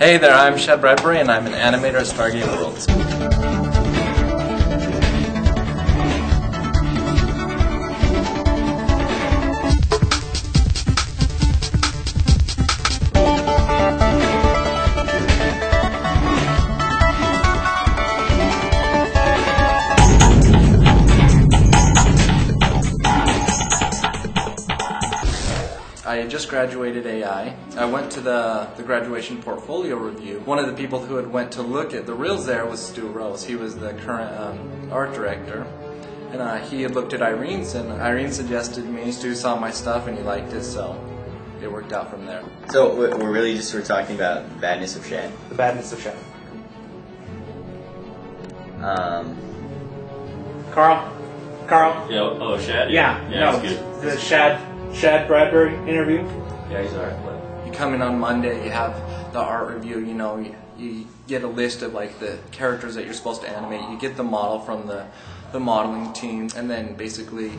Hey there, I'm Shad Bradbury and I'm an animator at Stargate Worlds. I just graduated AI. I went to the graduation portfolio review. One of the people who had went to look at the reels there was Stu Rose. He was the current art director. And he had looked at Irene's, and Irene suggested me. Stu saw my stuff and he liked it, so it worked out from there. So we're really just talking about the badness of Shad. The badness of Shad. Carl? Yeah, oh, Shad? Yeah, no, he's good. The Shad Bradbury interview? Yeah, he's alright. You come in on Monday, you have the art review, you get a list of like the characters that you're supposed to animate, you get the model from the modeling team, and then basically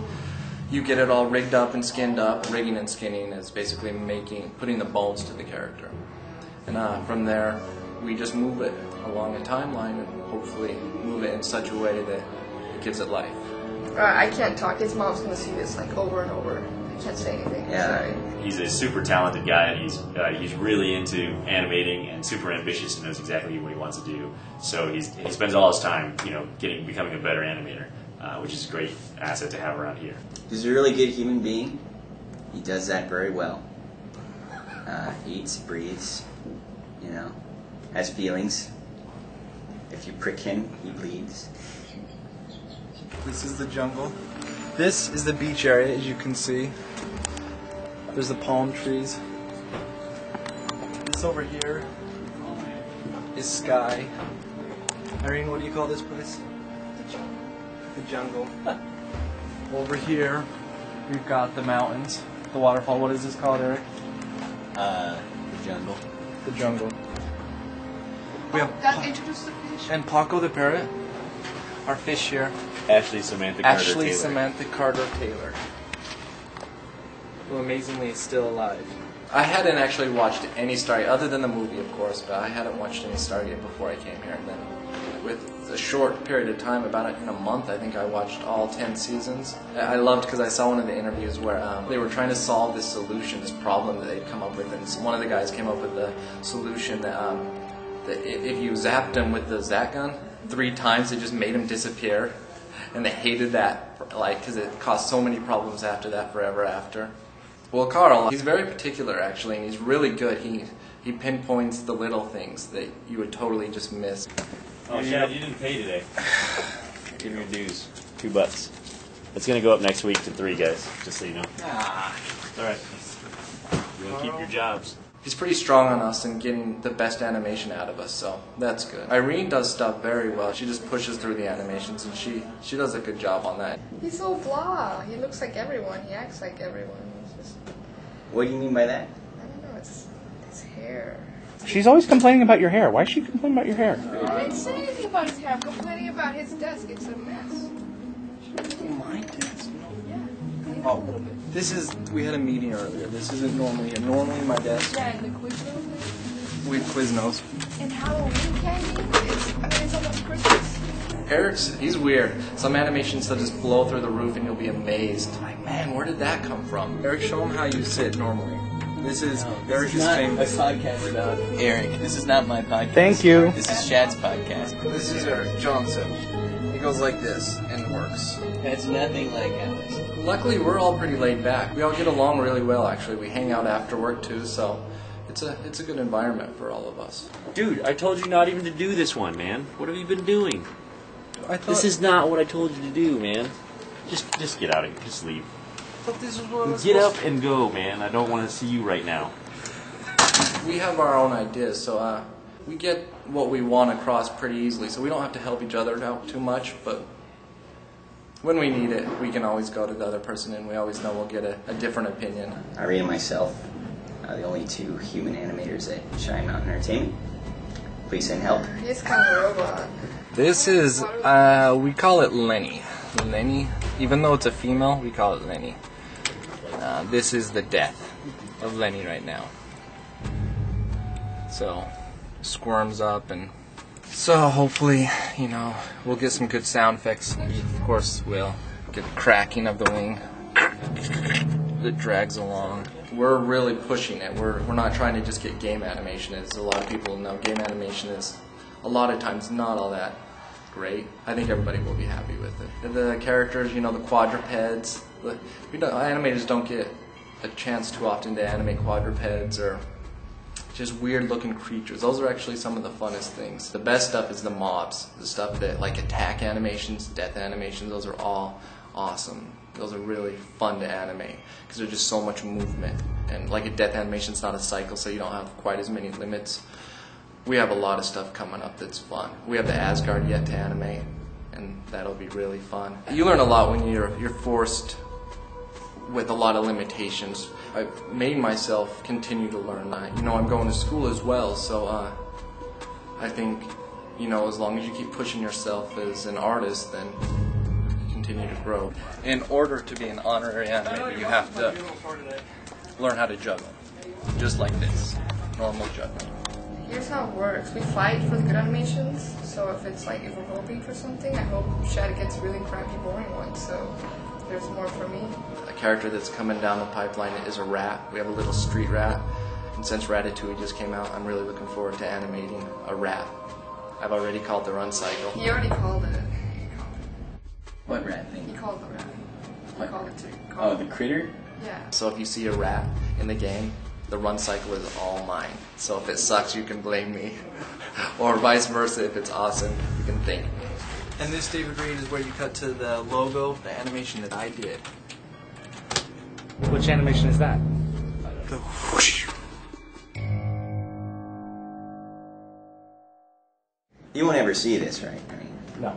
you get it all rigged up and skinned up. Rigging and skinning is basically putting the bones to the character. And from there, we just move it along a timeline and hopefully move it in such a way that it gives it life. I can't talk. His mom's going to see this like over and over. I can't say anything. Yeah. Sorry. He's a super talented guy, and he's really into animating and super ambitious and knows exactly what he wants to do. So he spends all his time, becoming a better animator, which is a great asset to have around here. He's a really good human being. He does that very well. Eats, breathes, has feelings. If you prick him, he bleeds. This is the jungle. This is the beach area, as you can see. There's the palm trees. This over here is sky. Irene, what do you call this place? The jungle. Over here, we've got the mountains, the waterfall. What is this called, Eric? The jungle. The jungle. We have Introduce the fish. and Paco the parrot, our fish here. Ashley Samantha Carter Taylor, who amazingly is still alive. I hadn't actually watched any Stargate, other than the movie, of course, but I hadn't watched any Stargate before I came here. And then, with a short period of time, about in a month, I think I watched all 10 seasons. I loved because I saw one of the interviews where they were trying to solve this solution, this problem that they'd come up with, and one of the guys came up with the solution that if you zapped him with the Zat gun 3 times, it just made him disappear. And they hated that, because it caused so many problems after that, forever after. Well, Carl, he's very particular, actually, and he's really good. He pinpoints the little things that you would totally just miss. Oh, Shad, you didn't pay today. Give your dues. $2. It's going to go up next week to 3, guys, just so you know. It's all right. You're going to keep your jobs. He's pretty strong on us and getting the best animation out of us, so that's good. Irene does stuff very well. She just pushes through the animations, and she does a good job on that. He's so blah. He looks like everyone. He acts like everyone. It's just, What do you mean by that? I don't know. It's his hair. She's always complaining about your hair. Why is she complaining about your hair? I didn't say anything about his hair. I'm complaining about his desk. It's a mess. My desk. Yeah. Oh, we had a meeting earlier. This isn't normally here. Normally my desk, Yeah, and the Quiznos. we have Quiznos. And Halloween candy. It's almost Christmas. He's weird. Some animations that just blow through the roof and you'll be amazed. Like, man, where did that come from? Eric, show him how you sit normally. This is Eric is famous. podcast about Eric. This is not my podcast. Thank you. This is Shad's podcast. This is Eric Johnson. He goes like this and works. That's nothing like ours. Luckily, we're all pretty laid back. We all get along really well, actually. We hang out after work, too, so it's a good environment for all of us. Dude, I told you not even to do this one, man. What have you been doing? This is not what I told you to do, man. Just get out of here. Just leave. I thought this was what I was Get supposed up and go, man. I don't want to see you right now. We have our own ideas, so we get what we want across pretty easily, so we don't have to help each other out too much, but when we need it, we can always go to the other person, and we always know we'll get a different opinion. Irene and myself are the only 2 human animators at Shine Mountain Entertainment. Please send help. He's kind of a robot. This is, we call it Lenny. Lenny, even though it's a female, we call it Lenny. This is the death of Lenny right now. So, squirms up, and so hopefully, we'll get some good sound effects. Of course, we'll get the cracking of the wing that drags along. We're really pushing it. We're not trying to just get game animation. As a lot of people know, game animation is a lot of times not all that great. I think everybody will be happy with it. The characters, the quadrupeds. Animators don't get a chance too often to animate quadrupeds or just weird looking creatures. Those are actually some of the funnest things. The best stuff is the mobs, the stuff that like attack animations, death animations. Those are all awesome. Those are really fun to animate because there's just so much movement. And like a death animation, it's not a cycle, so you don't have quite as many limits. We have a lot of stuff coming up that's fun. We have the Asgard yet to animate, and that'll be really fun. You learn a lot when you're forced with a lot of limitations. I've made myself continue to learn that. I'm going to school as well, so I think, as long as you keep pushing yourself as an artist, then you continue to grow. In order to be an honorary animator, you have to learn how to juggle, just like this, normal juggling. Here's how it works. We fight for the good animations, so if we're hoping for something, I hope Shad gets really crappy, boring ones, so there's more for me. A character that's coming down the pipeline is a rat. We have a little street rat, and since Ratatouille just came out, I'm really looking forward to animating a rat. I've already called the run cycle. He already called it. What rat thing? He called the rat. He called it too. Oh, the critter? Yeah. So if you see a rat in the game, the run cycle is all mine. So if it sucks, you can blame me. Or vice versa, if it's awesome, you can thank me. And this, David Reed, is where you cut to the logo, the animation that I did. Which animation is that? The whoosh. You won't ever see this, right? No.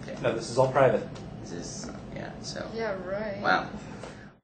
Okay. No, this is all private. This is, yeah, so. Yeah, right. Wow.